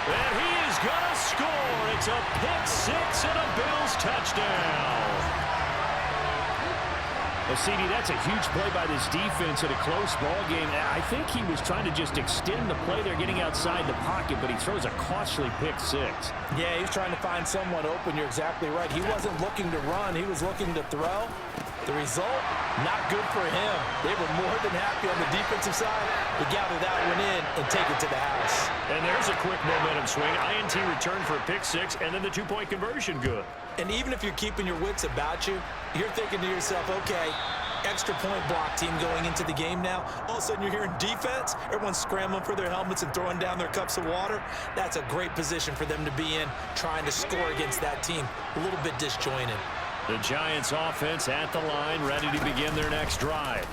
And he is going to score. It's a pick six and a Bills touchdown. Well, CD, that's a huge play by this defense in a close ball game. I think he was trying to just extend the play there, getting outside the pocket, but he throws a costly pick six. Yeah, he's trying to find someone open. You're exactly right. He wasn't looking to run. He was looking to throw. The result, not good for him. They were more than happy on the defensive side to gather that one in and take it to the house. And there's a quick momentum swing. INT return for a pick six, and then the two-point conversion good. And even if you're keeping your wits about you, you're thinking to yourself, okay, extra point block team going into the game now. All of a sudden you're hearing defense. Everyone's scrambling for their helmets and throwing down their cups of water. That's a great position for them to be in, trying to score against that team. A little bit disjointed. The Giants offense at the line, ready to begin their next drive.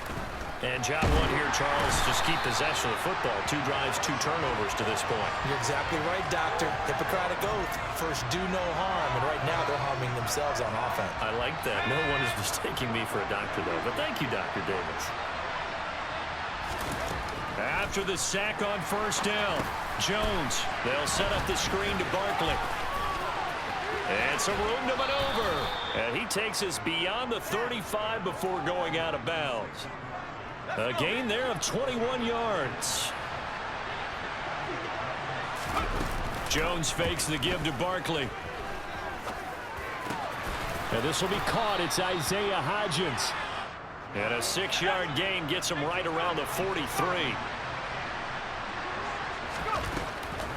And job one here, Charles, just keep possession of the football. 2 drives, 2 turnovers to this point. You're exactly right, Doctor. Hippocratic oath. First, do no harm. And right now, they're harming themselves on offense. I like that. No one is mistaking me for a doctor, though. But thank you, Dr. Davis. After the sack on first down, Jones. They'll set up the screen to Barkley. And some room to maneuver. And he takes us beyond the 35 before going out of bounds. A gain there of 21 yards. Jones fakes the give to Barkley. And this will be caught. It's Isaiah Hodgins. And a 6-yard gain gets him right around the 43.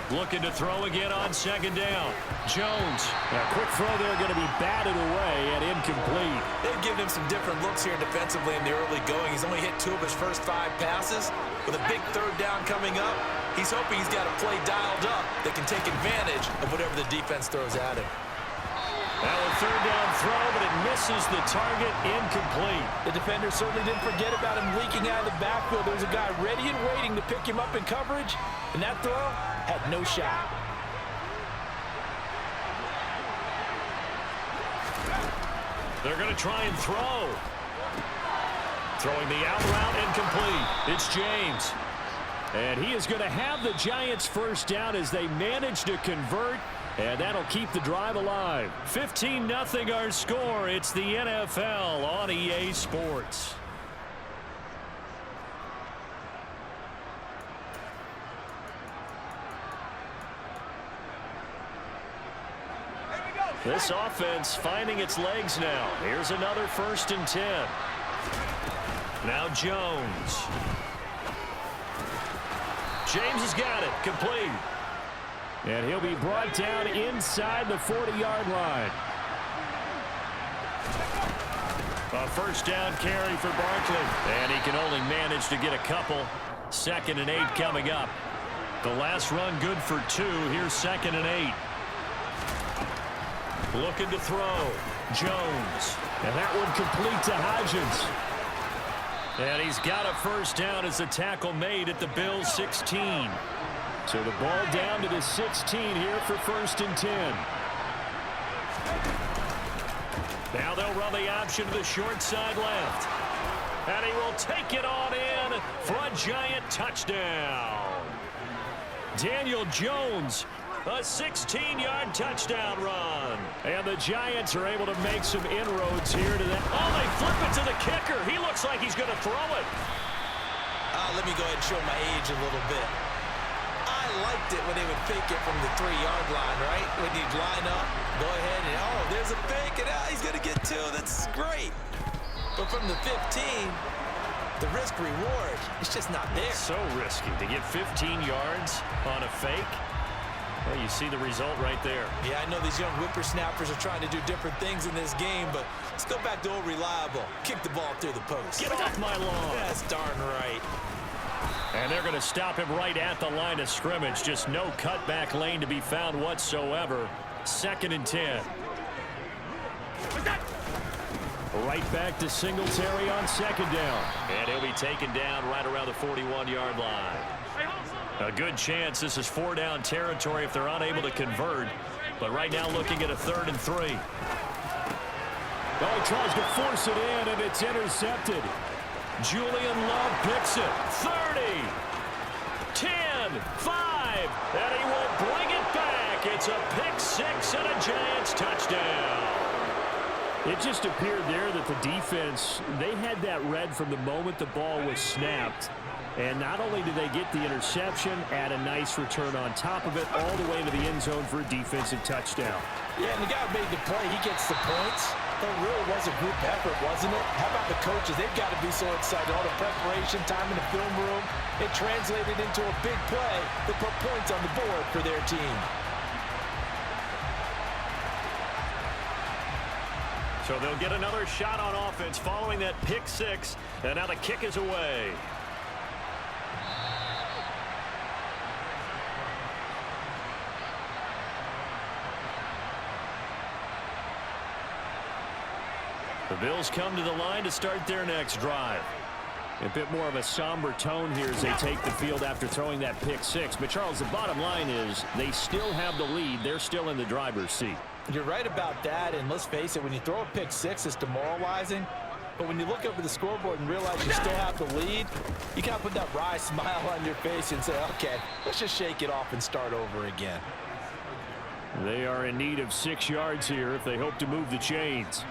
Looking to throw again on second down. Jones. A quick throw there, going to be batted away and incomplete. They've given him some different looks here defensively in the early going. He's only hit 2 of his first 5 passes. With a big third down coming up, he's hoping he's got a play dialed up that can take advantage of whatever the defense throws at him. Now a third down throw, but it misses the target, incomplete. The defender certainly didn't forget about him leaking out of the backfield. There's a guy ready and waiting to pick him up in coverage, and that throw had no shot. They're going to try and throw. Throwing the out route, incomplete. It's James. And he is going to have the Giants first down as they manage to convert. And that'll keep the drive alive. 15-0 our score. It's the NFL on EA Sports. This offense finding its legs now. Here's another 1st and 10. Now Jones. James has got it. Complete. And he'll be brought down inside the 40-yard line. A first down carry for Barkley. And he can only manage to get a couple. 2nd and 8 coming up. The last run good for 2. Here's 2nd and 8. Looking to throw. Jones. And that one complete to Hodgins. And he's got a first down as the tackle made at the Bills' 16. So the ball down to the 16 here for 1st and 10. Now they'll run the option to the short side left. And he will take it on in for a Giant touchdown. Daniel Jones, a 16-yard touchdown run. And the Giants are able to make some inroads here to that. Oh, they flip it to the kicker. He looks like he's going to throw it. Let me go ahead and show my age a little bit. I liked it when they would fake it from the 3-yard line, right? When you'd line up, go ahead and, oh, there's a fake, and he's going to get 2. That's great. But from the 15, the risk-reward is just not there. So risky to get 15 yards on a fake. Well, you see the result right there. Yeah, I know these young whippersnappers are trying to do different things in this game, but let's go back to old reliable. Kick the ball through the post. Get off my lawn. That's darn right. And they're going to stop him right at the line of scrimmage. Just no cutback lane to be found whatsoever. 2nd and 10. Right back to Singletary on 2nd down. And he'll be taken down right around the 41-yard line. A good chance this is 4-down territory if they're unable to convert. But right now looking at a 3rd and 3. Oh, he tries to force it in, and it's intercepted. Julian Love picks it. 30, 10, 5, and he will bring it It's a pick six and a Giants touchdown. It just appeared there that the defense, they had that read from the moment the ball was snapped. And not only did they get the interception, add a nice return on top of it, all the way to the end zone for a defensive touchdown. Yeah, and the guy who made the play, he gets the points. It really was a group effort, wasn't it? How about the coaches? They've got to be so excited. All the preparation time in the film room, it translated into a big play that put points on the board for their team. So they'll get another shot on offense following that pick six, and now the kick is away. The Bills come to the line to start their next drive. A bit more of a somber tone here as they take the field after throwing that pick six. But, Charles, the bottom line is they still have the lead. They're still in the driver's seat. You're right about that, and let's face it, when you throw a pick six, it's demoralizing. But when you look up at the scoreboard and realize you still have the lead, you kind of put that wry smile on your face and say, okay, let's just shake it off and start over again. They are in need of 6 yards here if they hope to move the chains.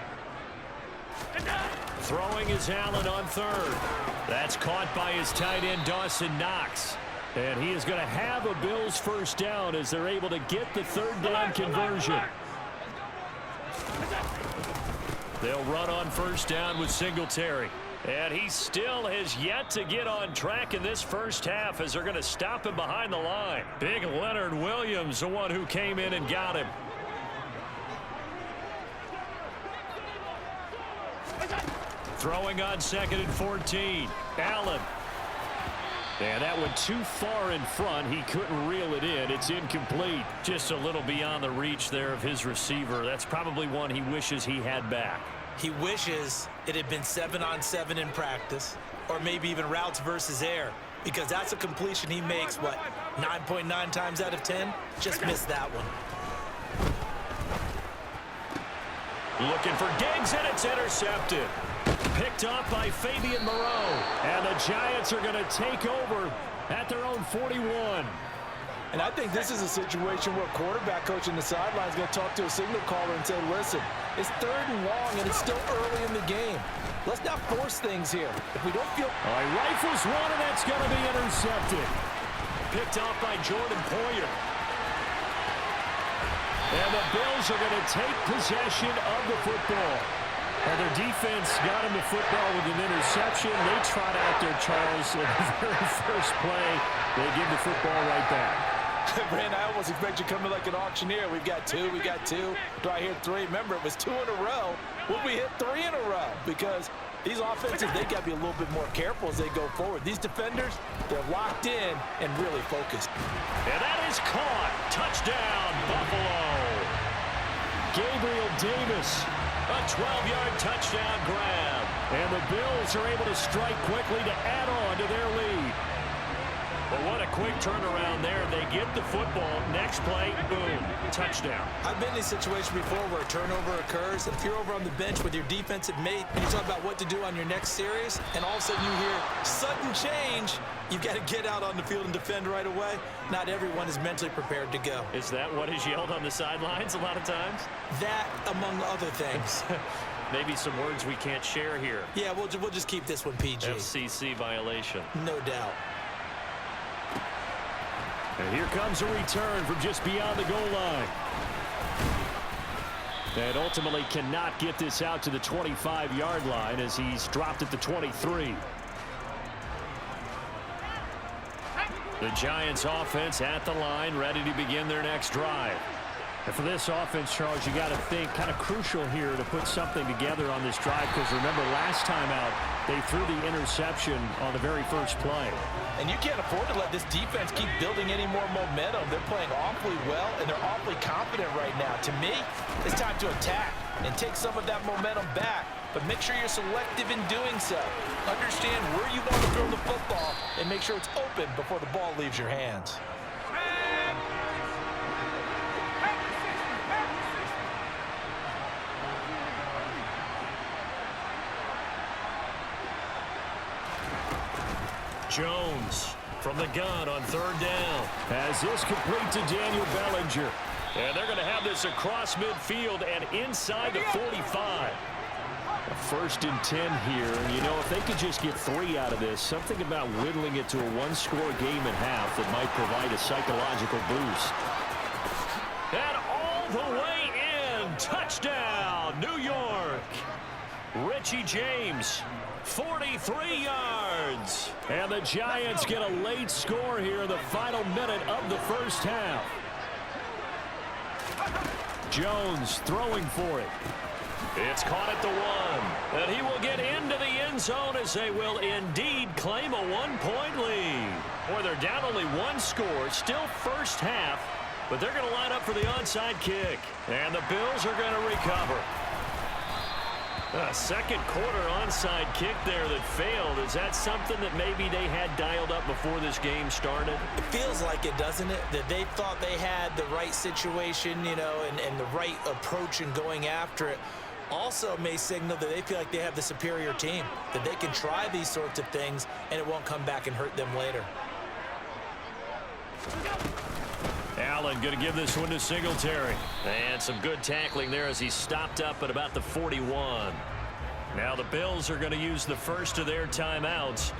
Throwing is Allen on third. That's caught by his tight end, Dawson Knox. And he is going to have a Bills first down as they're able to get the third down conversion. They'll run on first down with Singletary. And he still has yet to get on track in this first half as they're going to stop him behind the line. Big Leonard Williams, the one who came in and got him. Throwing on 2nd and 14. Allen. And that went too far in front. He couldn't reel it in. It's incomplete. Just a little beyond the reach there of his receiver. That's probably one he wishes he had back. He wishes it had been 7-on-7 in practice, or maybe even routes versus air, because that's a completion he makes, what, 9.9 times out of 10? Just missed that one. Looking for Diggs, and it's intercepted. Picked up by Fabian Moreau. And the Giants are going to take over at their own 41. And I think this is a situation where quarterback coach in the sideline is going to talk to a signal caller and say, listen, it's 3rd and long, and it's still early in the game. Let's not force things here. If we don't feel... All right, rifles one, and that's going to be intercepted. Picked off by Jordan Poyer. And the Bills are going to take possession of the football. And their defense got him the football with an interception. They trot out there, Charles, in the very first play. They give the football right back. Brand, I almost expect you coming like an auctioneer. We've got 2, we got 2. Do I hear 3? Remember, it was 2 in a row. Will we hit 3 in a row? Because these offenses, they got to be a little bit more careful as they go forward. These defenders, they're locked in and really focused. And that is caught. Touchdown, Buffalo. Gabriel Davis. A 12-yard touchdown grab. And the Bills are able to strike quickly to add on to their lead. But what a quick turnaround there. They get the football. Next play, boom, touchdown. I've been in a situation before where a turnover occurs. If you're over on the bench with your defensive mate and you talk about what to do on your next series, and all of a sudden you hear sudden change, you've got to get out on the field and defend right away. Not everyone is mentally prepared to go. Is that what is yelled on the sidelines a lot of times? That, among other things. Maybe some words we can't share here. Yeah, we'll just keep this one PG. FCC violation. No doubt. And here comes a return from just beyond the goal line. And ultimately cannot get this out to the 25-yard line as he's dropped at the 23. The Giants offense at the line, ready to begin their next drive. And for this offense, Charles, you got to think kind of crucial here to put something together on this drive, because remember last time out they threw the interception on the very first play. And you can't afford to let this defense keep building any more momentum. They're playing awfully well, and they're awfully confident right now. To me, it's time to attack and take some of that momentum back, but make sure you're selective in doing so. Understand where you want to throw the football and make sure it's open before the ball leaves your hands. Jones from the gun on 3rd down. As this complete to Daniel Bellinger. And they're going to have this across midfield and inside the 45. A 1st and 10 here. And, you know, if they could just get 3 out of this, something about whittling it to a 1-score game at half that might provide a psychological boost. And all the way in. Touchdown, New York. Richie James, 43 yards. And the Giants get a late score here in the final minute of the first half. Jones throwing for it. It's caught at the 1. And he will get into the end zone as they will indeed claim a 1-point lead. Boy, they're down only 1 score, still first half, but they're going to line up for the onside kick. And the Bills are going to recover. A second quarter onside kick there that failed. Is that something that maybe they had dialed up before this game started? It feels like it, doesn't it? That they thought they had the right situation, you know, and the right approach in going after it. Also may signal that they feel like they have the superior team, that they can try these sorts of things and it won't come back and hurt them later. Allen going to give this one to Singletary. And some good tackling there as he stopped up at about the 41. Now the Bills are going to use the first of their timeouts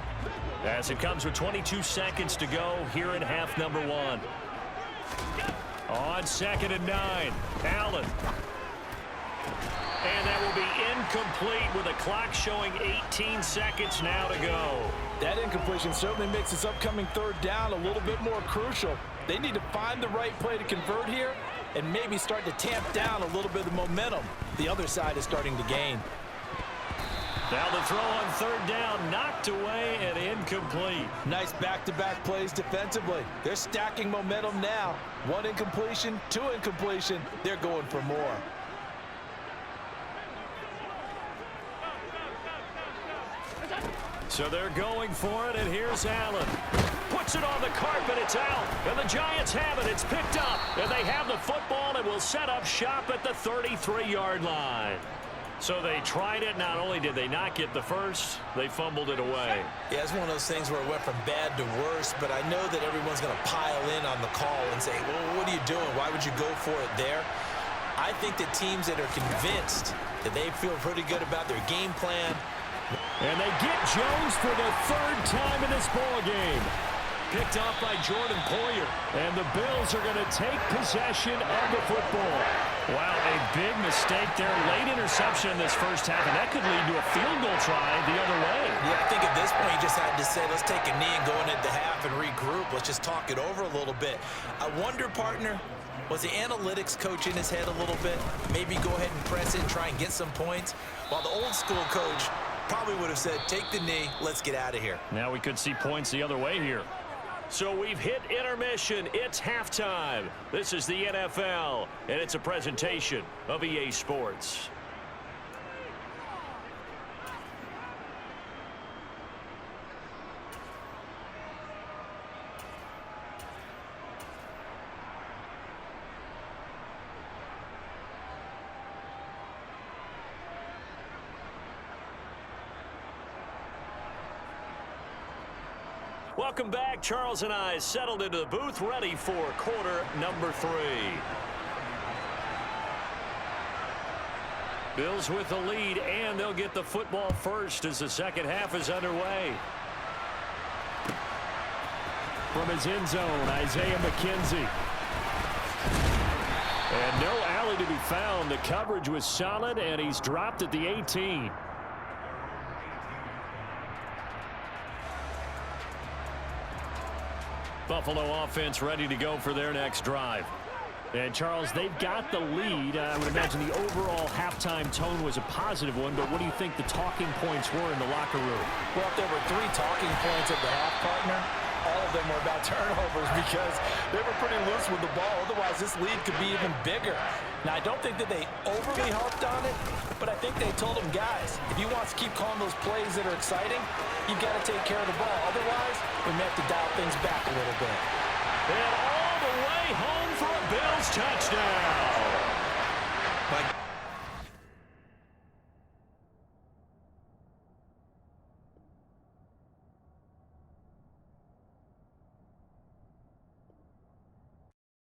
as it comes with 22 seconds to go here in half number 1. On 2nd and 9, Allen. And that will be incomplete with a clock showing 18 seconds now to go. That incompletion certainly makes this upcoming 3rd down a little bit more crucial. They need to find the right play to convert here and maybe start to tamp down a little bit of momentum the other side is starting to gain. Now the throw on 3rd down, knocked away and incomplete. Nice back-to-back plays defensively. They're stacking momentum now. 1 incompletion, 2 incompletion. They're going for more. So they're going for it, and here's Allen. Puts it on the carpet, it's out. And the Giants have it, it's picked up. And they have the football and will set up shop at the 33-yard line. So they tried it. Not only did they not get the first, they fumbled it away. Yeah, it's one of those things where it went from bad to worse, but I know that everyone's going to pile in on the call and say, well, what are you doing? Why would you go for it there? I think that teams that are convinced that they feel pretty good about their game plan. And they get Jones for the 3rd time in this ball game. Picked off by Jordan Poyer. And the Bills are going to take possession of the football. Wow, a big mistake there. Late interception in this first half, and that could lead to a field goal try the other way. Yeah, I think at this point you just had to say, let's take a knee and go into the half and regroup. Let's just talk it over a little bit. I wonder, partner, was the analytics coach in his head a little bit? Maybe go ahead and press it and try and get some points? While the old school coach probably would have said, take the knee, let's get out of here. Now we could see points the other way here. So we've hit intermission. It's halftime. This is the NFL, and it's a presentation of EA Sports. Welcome back. Charles and I settled into the booth, ready for quarter number 3. Bills with the lead, and they'll get the football first as the second half is underway. From his end zone, Isaiah McKenzie. And no alley to be found. The coverage was solid, and he's dropped at the 18. Buffalo offense ready to go for their next drive. And, Charles, they've got the lead. I would imagine the overall halftime tone was a positive one, but what do you think the talking points were in the locker room? Well, if there were 3 talking points at the half, partner, all of them were about turnovers because they were pretty loose with the ball. Otherwise, this lead could be even bigger. Now, I don't think that they overly harped on it, but I think they told them, guys, if you want to keep calling those plays that are exciting, you've got to take care of the ball. Otherwise, we may have to dial things back a little bit. And all the way home for a Bills touchdown. Mike.